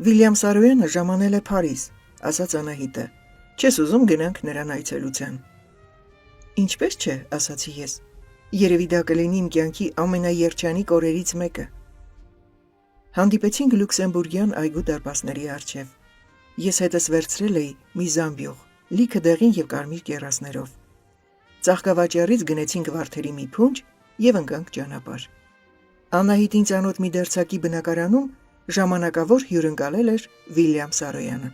Վիլյամ Սարոյանը ժամանել է Փարիզ, ասաց Անահիտը։ Չես ուզում գնանք նրան այցելության։ Ինչպես չէ, ասացի ես։ Երևի դա կլինի իմ կյանքի ամենաերջանիկ օրերից մեկը։ Հանդիպեցինք Լյուքսեմբուրգյան այգու դարպասների առջև։ Ես հետս վերցրել էի մի զամբյուղ, լիքը դեղին և կարմիր կեռասներով։ Ծաղկավաճառից գնեցինք վարդերի մի փունջ և ընկանք ճանապարհ։ Անահիտին ծանոթ մի դերձակի բնակարանում ժամանակավոր հյուրընկալել էր Վիլյամ Սարոյանը։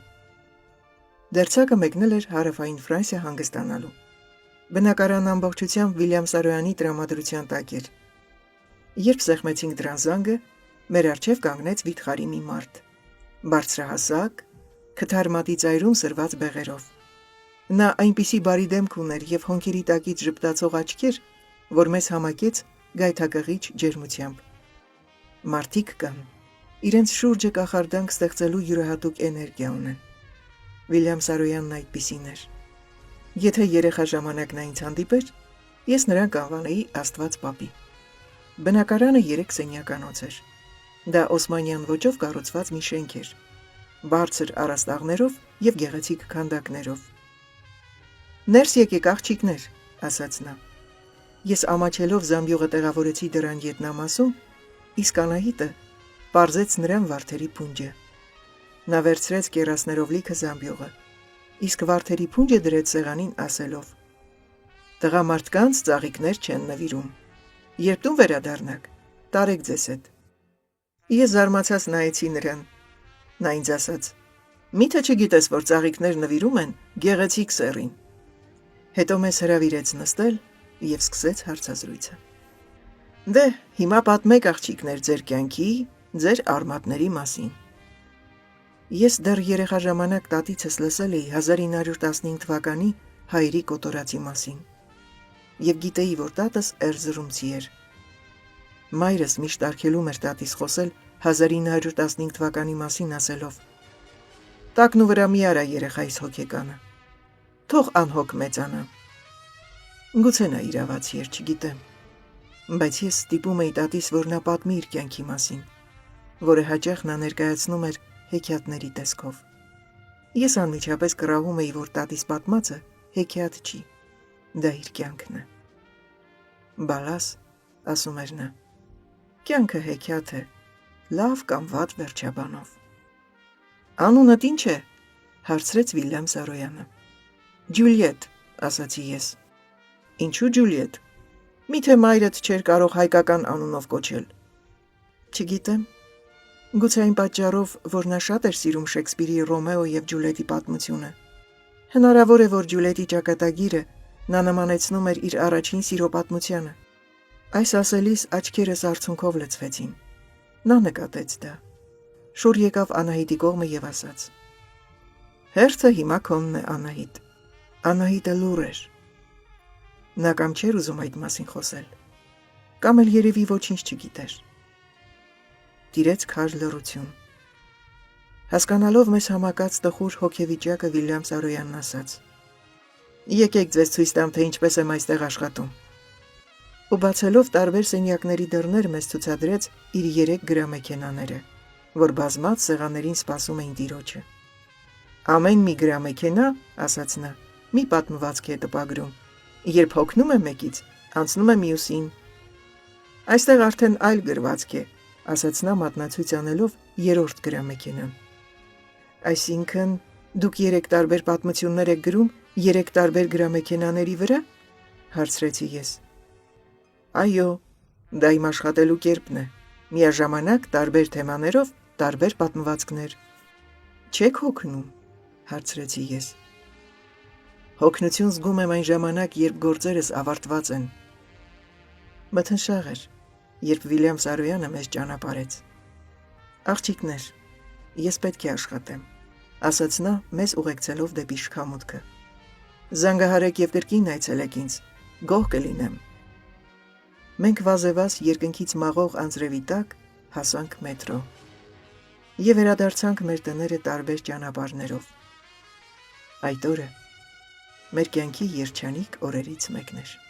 Դերձակը մեկնել էր Հարավային Ֆրանսիա հանգստանալու։ Բնակարանն ամբողջությամբ Վիլյամ Սարոյանի տրամադրության տակ էր։ Երբ սեղմեցինք դռան զանգը, մեր առջև կանգնեց վիթխարի մի մարդ, բարձրահասակ, քթարմատի ծայրում սրված բեղերով։ Նա այնպիսի բարի դեմք ուներ և հոնքերի տակից ժպտացող աչքեր, որ մեզ համակեց գայթակղիչ ջերմությամբ։ Մարդիկ կան, իրենց շուրջը կախարդանք ստեղծելու յուրահատուկ էներգիա ունեն։ Վիլյամ Սարոյանն այդպիսին էր։ Եթե երեխա ժամանակն ինձ հանդիպեր, ես նրան կանվանեի Աստված պապի։ Բնակարանը 3 սենյականոց էր։ Դա օսմանյան ոճով կառուցված մի շենք էր, բարձր առաստաղներով և գեղեցիկ քանդակներով։ «Ներս եկեք, աղջիկներ», ասաց նա։ Ես ամաչելով զամբյուղը տեղավորեցի դռան ետնամասում, իսկ Անահիտը պարզեց նրան վարդերի փունջը։ Նա վերցրեց կեռասներով լիքը զամբյուղը, իսկ վարդերի փունջը դրեց սեղանին ասելով. «Տղամարդկանց ծաղիկներ չեն նվիրում։ Երբ տուն վերադառնաք, տարեք ձեզ հետ»։ Ես զարմացած նայեցի նրան։ Նա ինձ ասաց. «Միթե չգիտես, որ ծաղիկներ նվիրում են գեղեցիկ սեռին»։ Հետո մեզ հրավիրեց նստել և սկսեց հարցազրույցը։ «Դե, հիմա պատմեք, աղջիկներ, ձեր կյանքի, ձեր արմատների մասին»։ Ես դեռ երեխա ժամանակ տատիցս լսել էի 1915 թվականի հայերի կոտորածի մասին և գիտեի, որ տատս էրզրումցի էր։ Մայրս միշտ արգելում էր տատիս խոսել 1915 թվականի մասին ասելով. «Տակնու վրա մի արա երեխայիս հոգեկանը, թող անհոգ մեծանա»։ Գուցե նա իրավացի էր, չգիտեմ, բայց ես ստիպում էի տատիս, որ նա պատմի իր կյանքի մասին, որը հաճախ նա ներկայացնում էր հեքիաթների տեսքով։ Ես անմիջապես կռահում էի, որ տատիս պատմածը հեքիաթ չի, դա իր կյանքն է։ «Բալաս», ասում էր նա, «կյանքը հեքիաթ է, լավ կամ վատ վերջաբանով»։ «Անունդ ի՞նչ է», հարցրեց Վիլյամ Սարոյանը։ «Ջուլիետ», ասացի ես։ «Ինչու Ջուլիետ։ Միթե մայրդ չէր կարող հայկական անունով կոչել»։ Չգիտեմ։ Գուցե այն պատճառով, որ նա շատ էր սիրում Շեքսպիրի Ռոմեո և Ջուլիետի պատմությունը։ Հնարավոր է, որ Ջուլիետի ճակատագիրը նա նմանեցնում էր իր առաջին սիրո պատմությանը։ Այս ասելիս աչքերս արցունքով լցվեցին։ Նա նկատեց դա։ Շուռ եկավ Անահիտի կողմը և ասաց. «Հերթը հիմա քոնն է, Անահիտ»։ Անահիտը լուռ էր։ Նա կամ չէր ուզում այդ մասին խոսել, կամ էլ երևի ոչինչ չգիտեր։ Տիրեց քար լռություն։ Հասկանալով մեզ համակած տխուր հոգեվիճակը, Վիլյամ Սարոյանն ասաց. «Եկեք ձեզ ցույց տամ, թե ինչպես եմ այստեղ աշխատում»։ Ու բացելով տարբեր սենյակների դռներ մեզ ցուցադրեց իր 3 գրամեքենաները, որ բազմած սեղաններին սպասում էին տիրոջը։ «Ամեն մի գրամեքենա, ասաց նա, մի պատմվածք է տպագրում, երբ հոգնում է մեկից, անցնում է մյուսին»։ «Այստեղ արդեն այլ գրվածք է», ասաց նա մատնացույց անելով 3-րդ գրամեքենան։ «Այսինքն դուք 3 տարբեր պատմություններ եք գրում 3 տարբեր գրամեքենաների վրա», հարցրեցի ես։ «Այո, դա իմ աշխատելու կերպն է, միաժամանակ տարբեր թեմաներով տարբեր պատմվածքներ»։ «Չեք հոգնում», հարցրեցի ես։ «Հոգնություն զգում եմ այն ժամանակ, երբ գործերս ավարտված են»։ Մթնշաղ էր, երբ Վիլյամ Սարոյանը մեզ ճանապարհեց։ «Աղջիկներ, ես պետք է աշխատեմ», ասաց նա մեզ ուղեկցելով դեպի շքամուտքը։ «Զանգահարեք և կրկին այցելեք ինձ, գոհ կլինեմ»։ Մենք վազևազ երկնքից մաղող անձրևի տակ հասանք մետրո և վերադարձանք մեր տները տարբեր ճանապարհներով։ Այդ օրը մեր կյանքի երջանիկ օրերից մեկն էր։